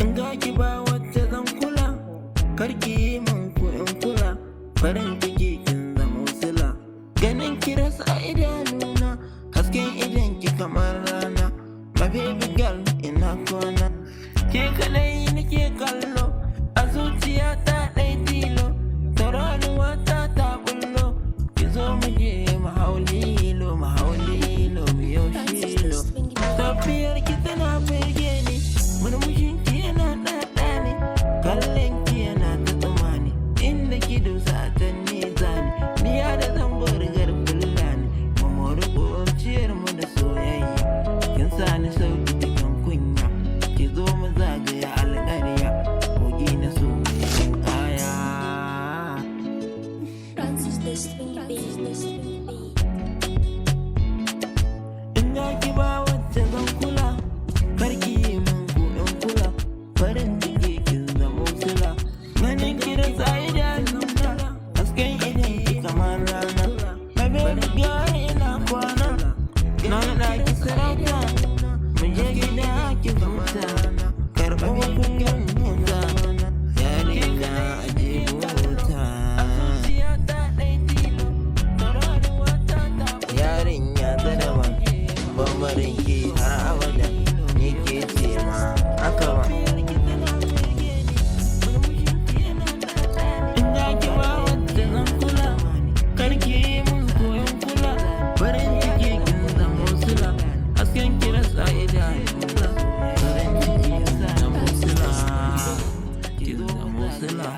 In ga ki ba wacce zan kula, karki yi min ko in kula, farin ciki kin zama sila. Ganin ki rasa idanuna, hasken idan ki kamar rana. My baby girl ina kwana, ke kadai nake kallo, a zuciya ta ɗai tilo, tauraruwa ta bullo. Ki zo mu je mu hau lilo, mu hau lilo, mu yau shilo. Tafiyar ki tana burge ni, murmushin ki yana ɗaɗa ni, kallon ki yana ta tsamani, inda ki dosa ta ni zani. Niya da zan burgar fulani, mu mori ƙuruciyar mu da soyayya. Kin sani sauki cikin kunya, ki zo mu zagaya alƙarya, kogi na so mai kaya. In ga ki ba wacce zan kula, karki yi min ko in kula, farin ciki kin zama sila. Ganin ki rasa idanuna, hasken idan ki kamar rana. My baby girl ina kwana, na naɗa ki sarauta, mu je gida ki huta, karɓa kukan huta, yarinya aje buta. Yarinya ta daban, bambarin ki har abada, ni ke ce ma haka ba. In ga ki ba wacce zan kula, karki yi min koyon kula, farin ciki kin zama sila, hasken ki rasa idanuna, farin ciki kin zama sila, kin zama sila.